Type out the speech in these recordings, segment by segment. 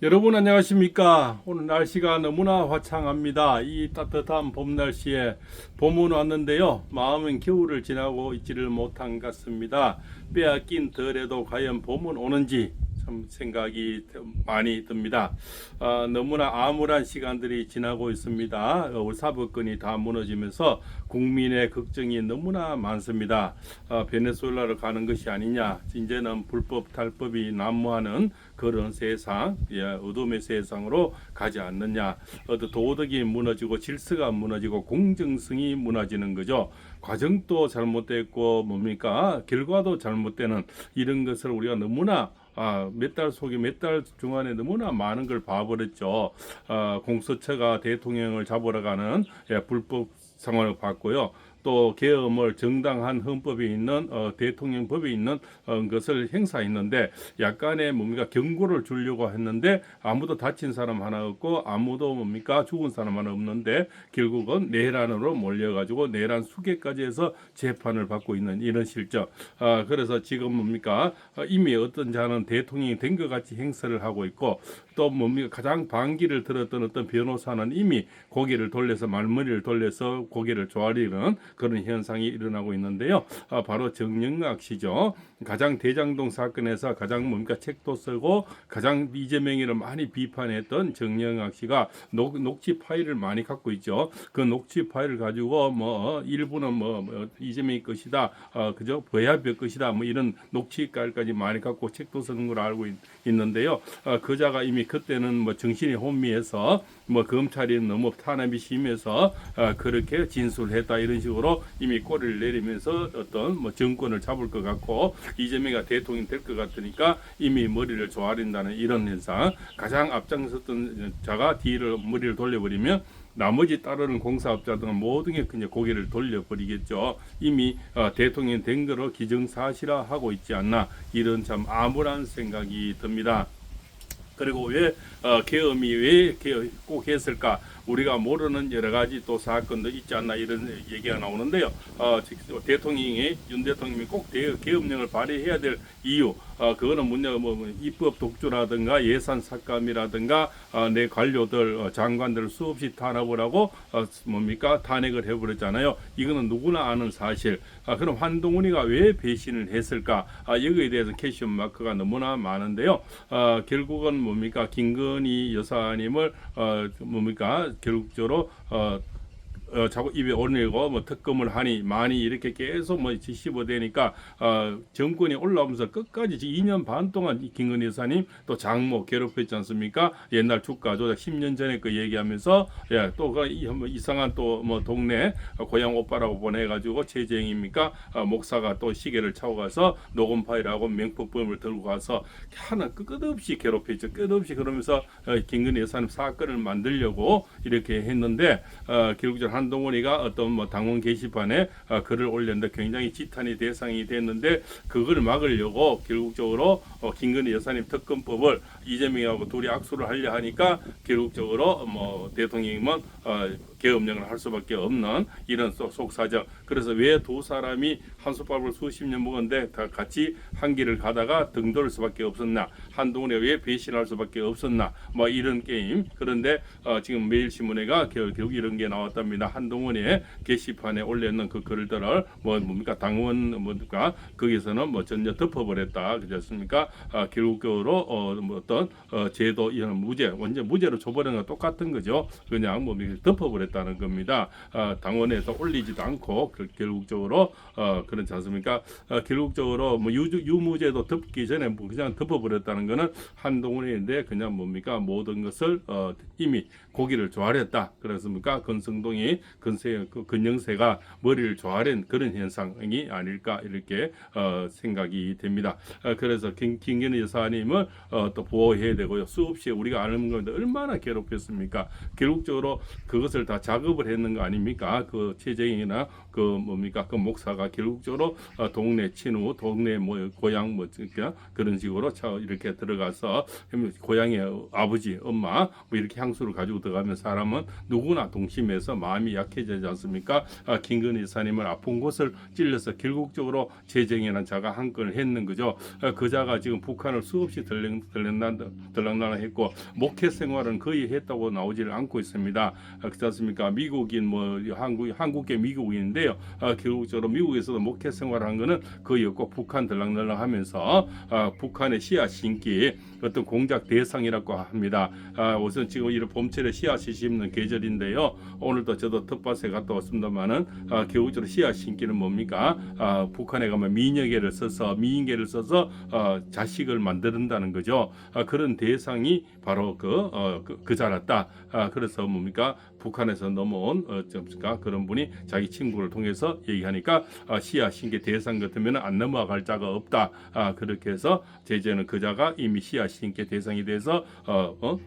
여러분 안녕하십니까? 오늘 날씨가 너무나 화창합니다. 이 따뜻한 봄 날씨에 봄은 왔는데요. 마음은 겨울을 지나고 있지를 못한 것 같습니다. 빼앗긴 덜에도 과연 봄은 오는지 참 생각이 많이 듭니다. 너무나 암울한 시간들이 지나고 있습니다. 사법권이 다 무너지면서 국민의 걱정이 너무나 많습니다. 베네수엘라로 가는 것이 아니냐, 이제는 불법 탈법이 난무하는 그런 세상, 어둠의 세상으로 가지 않느냐, 도덕이 무너지고 질서가 무너지고 공정성이 무너지는 거죠. 과정도 잘못됐고 뭡니까 결과도 잘못되는 이런 것을 우리가 너무나 몇 달 속에 몇 달 중간에 너무나 많은 걸 봐버렸죠. 공수처가 대통령을 잡으러 가는 불법 상황을 봤고요. 또 계엄을 정당한 헌법에 있는 대통령법에 있는 것을 행사했는데 약간의 뭡니까 경고를 주려고 했는데 아무도 다친 사람 하나 없고 아무도 뭡니까 죽은 사람 하나 없는데 결국은 내란으로 몰려가지고 내란 수개까지 해서 재판을 받고 있는 이런 실정. 그래서 지금 뭡니까 이미 어떤 자는 대통령이 된 것 같이 행세를 하고 있고 또 뭡니까 가장 반기를 들었던 어떤 변호사는 이미 고개를 돌려서 말머리를 돌려서 고개를 조아리는 그런 현상이 일어나고 있는데요. 바로 정영학 씨죠. 가장 대장동 사건에서 가장 뭡니까 책도 쓰고 가장 이재명이를 많이 비판했던 정영학 씨가 녹취 파일을 많이 갖고 있죠. 그 녹취 파일을 가지고 뭐 일부는 뭐 이재명이 것이다, 그죠? 부야별 것이다, 뭐 이런 녹취 깔까지 많이 갖고 책도 쓰는 걸 알고 있는데요. 그자가 이미 그때는 뭐 정신이 혼미해서 뭐 검찰이 너무 탄압이 심해서 그렇게 진술했다 이런 식으로 이미 꼬리를 내리면서 어떤 뭐 정권을 잡을 것 같고 이재명이 대통령이 될 것 같으니까 이미 머리를 조아린다는 이런 현상. 가장 앞장섰던 자가 뒤를 머리를 돌려버리면 나머지 따르는 공사업자들은 모든 게 그냥 고개를 돌려버리겠죠. 이미 대통령이 된 거로 기정사실화하고 있지 않나 이런 참 암울한 생각이 듭니다. 그리고 왜 계엄이 왜 꼭 했을까? 우리가 모르는 여러 가지 또 사건도 있지 않나 이런 얘기가 나오는데요. 대통령이 윤 대통령이 꼭 계엄령을 발휘해야 될 이유, 그거는 문제가 뭐 입법 독주라든가 예산 삭감이라든가 내 관료들 장관들 수없이 탄압을 하고 뭡니까 탄핵을 해버렸잖아요. 이거는 누구나 아는 사실. 그럼 한동훈이가 왜 배신을 했을까? 여기에 대해서 캐시언 마크가 너무나 많은데요. 결국은 뭡니까 김건희 여사님을 뭡니까 결국적으로 자꾸 입에 올리고 뭐 특검을 하니 많이 이렇게 계속 뭐 씹어대니까 정권이 올라오면서 끝까지 2년 반 동안 김건희 여사님 또 장모 괴롭혔지 않습니까? 옛날 주가 조작 10년 전에 그 얘기하면서 또 그 이상한 또 뭐 동네 고향 오빠라고 보내가지고 최재형입니까? 목사가 또 시계를 차고 가서 녹음 파일하고 명품범을 들고 가서 하나 끝없이 괴롭혔죠. 끝없이 그러면서 김건희 여사님 사건을 만들려고 이렇게 했는데 결국 한동훈이가 어떤 뭐 당원 게시판에 글을 올렸는데 굉장히 지탄이 대상이 됐는데 그걸 막으려고 결국적으로 김건희 여사님 특검법을 이재명하고 둘이 악수를 하려 하니까 결국적으로 뭐 대통령님은 계엄령을 할 수밖에 없는 이런 속사정. 그래서 왜 두 사람이 한솥밥을 수십 년 먹었는데 다 같이 한 길을 가다가 등돌 수밖에 없었나? 한동훈에 왜 배신할 수밖에 없었나? 뭐 이런 게임. 그런데 지금 매일신문에가 결국 이런 게 나왔답니다. 한동훈의 게시판에 올렸는 그 글들을 뭡니까 당원 뭡니까 거기서는 뭐 전혀 덮어버렸다. 그렇습니까? 결국적으로 뭐 어떤 제도 이런 무죄 완전 무죄로 줘버리는 거 똑같은 거죠. 그냥 뭐 덮어버렸다는 겁니다. 당원에서 올리지도 않고 결국적으로 그렇지 않습니까? 결국적으로 뭐 유무죄도 덮기 전에 뭐 그냥 덮어버렸다는 거는 한동훈인데 그냥 뭡니까 모든 것을 이미 고기를 조아렸다. 그렇습니까? 건성동이 근영세가 머리를 조아린 그런 현상이 아닐까 이렇게 생각이 됩니다. 그래서 김건희 여사님을 또 보호해야 되고요. 수없이 우리가 아는 건데 얼마나 괴롭혔습니까? 결국적으로 그것을 다 작업을 했는 거 아닙니까? 그 최재형이나 그 뭡니까 그 목사가 결국적으로 동네 친구, 동네 뭐 고향 뭐 그런 식으로 이렇게 들어가서 고향의 아버지, 엄마 뭐 이렇게 향수를 가지고 들어가면 사람은 누구나 동심에서 마음이 약해지지 않습니까? 김건희 여사님을 아픈 곳을 찔러서 결국적으로 최정희라는 자가 한 건을 했는 거죠. 그 자가 지금 북한을 수없이 들락날락했고 목회 생활은 거의 했다고 나오지를 않고 있습니다. 그렇지 않습니까? 미국인 뭐 한국계 미국인인데요. 결국적으로 미국에서도 목회 생활한 거는 거의 없고 북한 들락날락하면서 북한의 씨앗 심기 어떤 공작 대상이라고 합니다. 우선 지금 이런 봄철에 씨앗이 심는 계절인데요. 오늘도 저도 텃밭에 갔다 왔습니다만은 결국적으로 씨앗 심기는 뭡니까? 북한에 가면 미인계를 써서 자식을 만든다는 거죠. 그런 대상이 바로 그 자랐다. 그래서 뭡니까? 북한에서 넘어온 그런 분이 자기 친구를 통해서 얘기하니까 씨앗 심기 대상 같으면 안 넘어갈 자가 없다. 그렇게 해서 제재는 그 자가 이미 씨앗 심기 대상이 돼서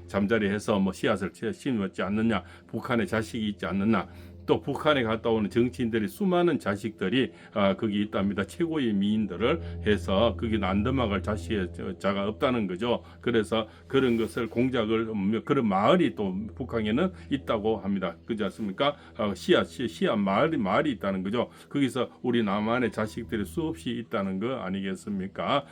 잠자리해서 뭐 씨앗을 심었지 않느냐, 북한에 자식이 있지 않느냐. 또 북한에 갔다 오는 정치인들이 수많은 자식들이 거기 있답니다. 최고의 미인들을 해서 거기는 안 넘어갈 자가 없다는 거죠. 그래서 그런 것을 공작을 그런 마을이 또 북한에는 있다고 합니다. 그렇지 않습니까? 씨앗 마을이 있다는 거죠. 거기서 우리 남한의 자식들이 수없이 있다는 거 아니겠습니까?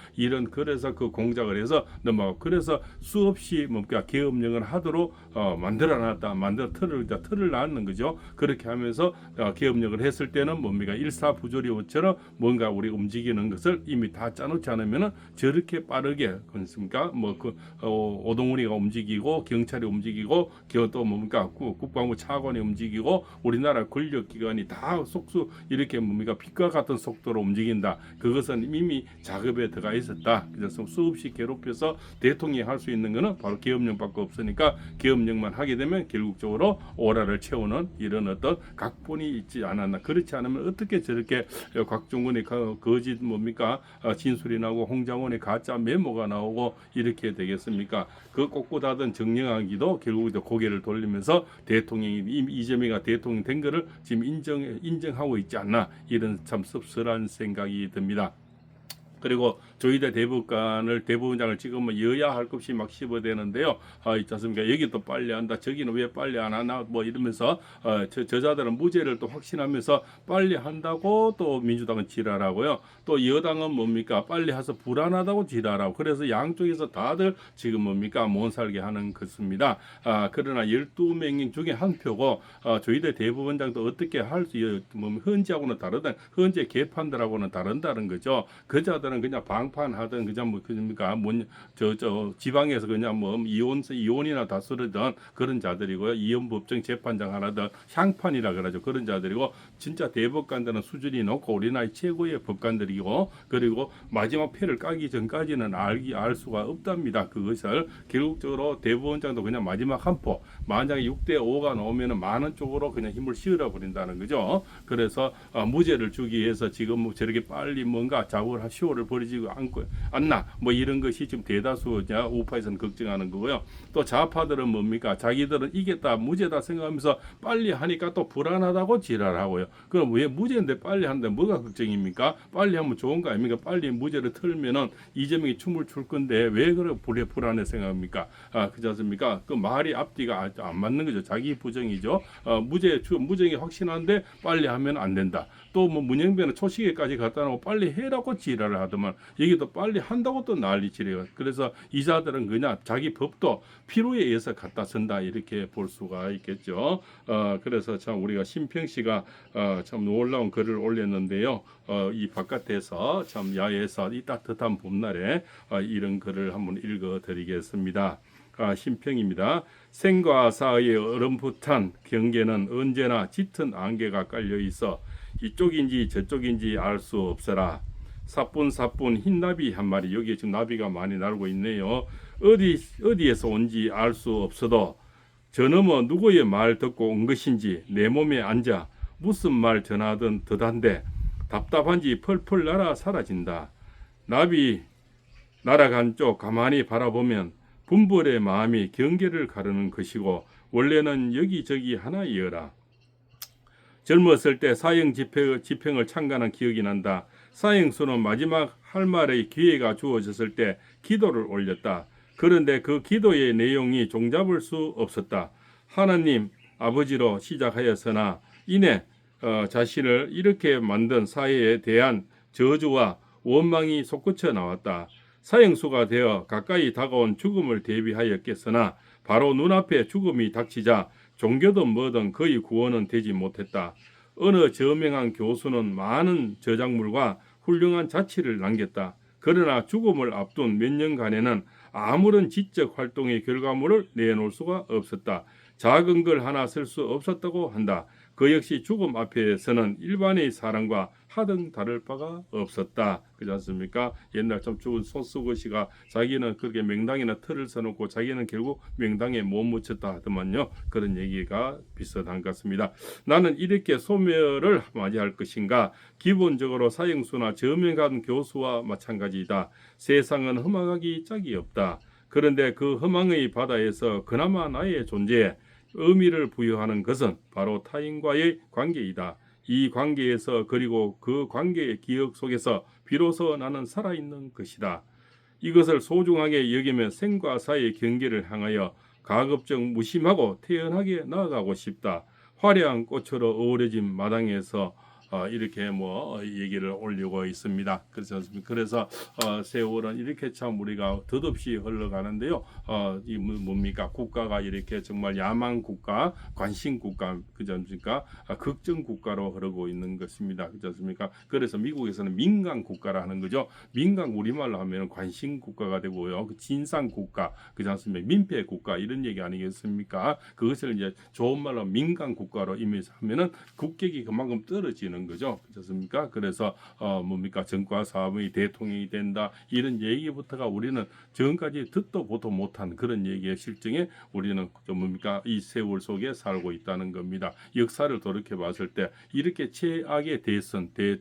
그래서 그 공작을 해서 넘어가고 그래서 수없이 뭡니까 계엄령을 하도록 만들어놨다. 틀을 놨는 거죠. 그렇게 하면서 계엄령을 했을 때는 뭡니까 일사부조리처럼 뭔가 우리 움직이는 것을 이미 다 짜놓지 않으면은 저렇게 빠르게 그렇습니까? 오동훈이가 움직이고 경찰이 움직이고 또 뭡니까 국방부 차관이 움직이고 우리나라 권력기관이 다 속수 이렇게 뭡니까 빛과 같은 속도로 움직인다. 그것은 이미 작업에 들어가 있었다. 그래서 수없이 괴롭혀서 대통령이 할 수 있는 것은 바로 계엄령밖에 없으니까 계엄령만 하게 되면 결국적으로 오라를 채우는 이런 어떤 각본이 있지 않았나. 그렇지 않으면 어떻게 저렇게 곽종근의 거짓 뭡니까 진술이 나오고 홍장원의 가짜 메모가 나오고 이렇게 되겠습니까? 그 꼿꼿하던 정영학이도 결국 고개를 돌리면서 대통령이 이재명이가 대통령 된 거를 지금 인정하고 있지 않나. 이런 참 씁쓸한 생각이 듭니다. 그리고 조희대 대법원장을 찍으면 여야 할 것 없이 막 씹어대는데요. 있지 않습니까? 여기도 빨리 한다. 저기는 왜 빨리 안 하나? 뭐 이러면서 저자들은 무죄를 또 확신하면서 빨리 한다고 또 민주당은 지랄하고요. 또 여당은 뭡니까? 빨리 해서 불안하다고 지랄하고. 그래서 양쪽에서 다들 지금 뭡니까? 못 살게 하는 것입니다. 그러나 12명 중에 한 표고 조희대 대법원장도 어떻게 헌재하고는 다르다. 헌재 개판들하고는 다른다는 거죠. 그자들은 그냥 방판하던 그냥 지방에서 그냥 이혼이나 다스르던 그런 자들이고요. 이혼 법정 재판장 하나던 향판이라 그러죠. 그런 자들이고 진짜 대법관들은 수준이 높고 우리나라의 최고의 법관들이고 그리고 마지막 패를 까기 전까지는 알 수가 없답니다. 그것을 결국적으로 대법원장도 그냥 마지막 한 포 만약에 6대5가 나오면은 많은 쪽으로 그냥 힘을 실어 버린다는 거죠. 그래서 무죄를 주기 위해서 지금 저렇게 빨리 뭔가 작업을 쇼를 벌이지 않나 뭐 이런 것이 지금 대다수 우파에서는 걱정하는 거고요. 또 좌파들은 뭡니까? 자기들은 이겼다 무죄다 생각하면서 빨리 하니까 또 불안하다고 지랄하고요. 그럼 왜 무죄인데 빨리 하는데 뭐가 걱정입니까? 빨리 하면 좋은 거 아닙니까? 빨리 무죄를 틀면은 이재명이 춤을 출 건데 왜 그래 불안해 생각합니까? 그렇지 않습니까? 그 말이 앞뒤가 안 맞는 거죠. 자기 부정이죠. 무죄이 확신한데 빨리 하면 안 된다. 또 문영배는 초시계까지 갖다 놓고 빨리 해라고 지랄을 하더만 여기도 빨리 한다고 또 난리치래요. 그래서 이자들은 그냥 자기 법도 필요에 의해서 갖다 쓴다 이렇게 볼 수가 있겠죠. 그래서 참 우리가 심평씨가 참 놀라운 글을 올렸는데요. 이 바깥에서 참 야외에서 이 따뜻한 봄날에 이런 글을 한번 읽어드리겠습니다. 심평입니다. 생과 사의 얼음풋한 경계는 언제나 짙은 안개가 깔려 있어 이쪽인지 저쪽인지 알 수 없어라. 사뿐사뿐 흰나비 한 마리. 여기에 지금 나비가 많이 날고 있네요. 어디에서 온지 알 수 없어도 저 너머 누구의 말 듣고 온 것인지 내 몸에 앉아 무슨 말 전하든 듯한데 답답한지 펄펄 날아 사라진다. 나비 날아간 쪽 가만히 바라보면 분벌의 마음이 경계를 가르는 것이고 원래는 여기저기 하나이어라. 젊었을 때 사형 집행을 참관한 기억이 난다. 사형수는 마지막 할 말의 기회가 주어졌을 때 기도를 올렸다. 그런데 그 기도의 내용이 종잡을 수 없었다. 하나님 아버지로 시작하였으나 이내 자신을 이렇게 만든 사회에 대한 저주와 원망이 솟구쳐 나왔다. 사형수가 되어 가까이 다가온 죽음을 대비하였겠으나 바로 눈앞에 죽음이 닥치자 종교든 뭐든 거의 구원은 되지 못했다. 어느 저명한 교수는 많은 저작물과 훌륭한 자취를 남겼다. 그러나 죽음을 앞둔 몇 년간에는 아무런 지적 활동의 결과물을 내놓을 수가 없었다. 작은 걸 하나 쓸 수 없었다고 한다. 그 역시 죽음 앞에서는 일반의 사람과 하등 다를 바가 없었다. 그렇지 않습니까? 옛날 좀 죽은 손수거시가 자기는 그렇게 명당에나 틀을 써놓고 자기는 결국 명당에 못 묻혔다 하더만요. 그런 얘기가 비슷한 것 같습니다. 나는 이렇게 소멸을 맞이할 것인가? 기본적으로 사형수나 저명한 교수와 마찬가지이다. 세상은 험악하기 짝이 없다. 그런데 그 험악의 바다에서 그나마 나의 존재에 의미를 부여하는 것은 바로 타인과의 관계이다. 이 관계에서 그리고 그 관계의 기억 속에서 비로소 나는 살아있는 것이다. 이것을 소중하게 여기며 생과 사의 경계를 향하여 가급적 무심하고 태연하게 나아가고 싶다. 화려한 꽃으로 어우러진 마당에서 이렇게 얘기를 올리고 있습니다. 그래서 세월은 이렇게 참 우리가 덧없이 흘러가는데요. 이 뭡니까? 국가가 이렇게 정말 야망 국가, 관심 국가, 그렇지 않습니까? 걱정 국가로 흐르고 있는 것입니다. 그렇지 않습니까? 그래서 미국에서는 민간 국가라 하는 거죠. 민간 우리말로 하면 관심 국가가 되고요. 진상 국가, 그렇지 않습니까? 민폐 국가 이런 얘기 아니겠습니까? 그것을 이제 좋은 말로 민간 국가로 임의하면은 국격이 그만큼 떨어지는 거죠. 그렇습니까? 그래서 뭡니까? 정과 사업의 대통령이 된다. 이런 얘기부터가 우리는 지금까지 듣도 보도 못한 그런 얘기의 실정에 우리는 좀 뭡니까? 이 세월 속에 살고 있다는 겁니다. 역사를 돌이켜 봤을 때 이렇게 최악의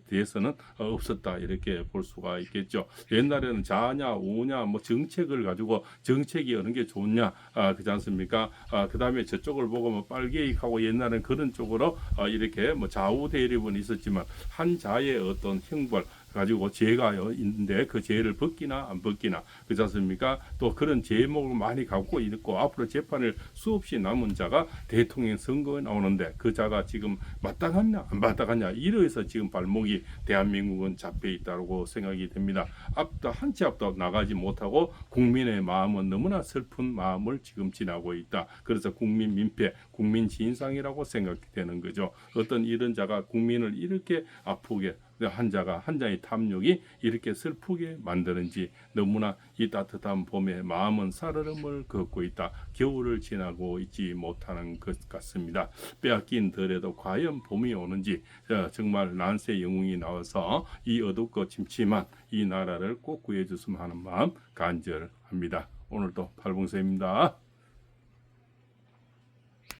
대선은 없었다. 이렇게 볼 수가 있겠죠. 옛날에는 좌냐 우냐 정책을 가지고 정책이 어느 게 좋냐 그렇지 않습니까? 그다음에 저쪽을 보고 빨개익하고 옛날에는 그런 쪽으로 이렇게 좌우 대립은 있었지만 한 자의 어떤 형벌 가지고 죄가 있는데 그 죄를 벗기나 안 벗기나 그렇지 않습니까? 또 그런 제목을 많이 갖고 있고 앞으로 재판을 수없이 남은 자가 대통령 선거에 나오는데 그 자가 지금 마땅하냐 안 마땅하냐 이래서 지금 발목이 대한민국은 잡혀 있다고 생각이 됩니다. 한 치 앞도 나가지 못하고 국민의 마음은 너무나 슬픈 마음을 지금 지나고 있다. 그래서 국민 민폐, 국민 진상이라고 생각되는 거죠. 어떤 이런 자가 국민을 이렇게 아프게 한 자의 탐욕이 이렇게 슬프게 만드는지 너무나 이 따뜻한 봄에 마음은 살얼음을 걷고 있다. 겨울을 지나고 있지 못하는 것 같습니다. 빼앗긴 덜에도 과연 봄이 오는지 정말 난세 영웅이 나와서 이 어둡고 침침한 이 나라를 꼭 구해줬으면 하는 마음 간절합니다. 오늘도 팔봉서입니다.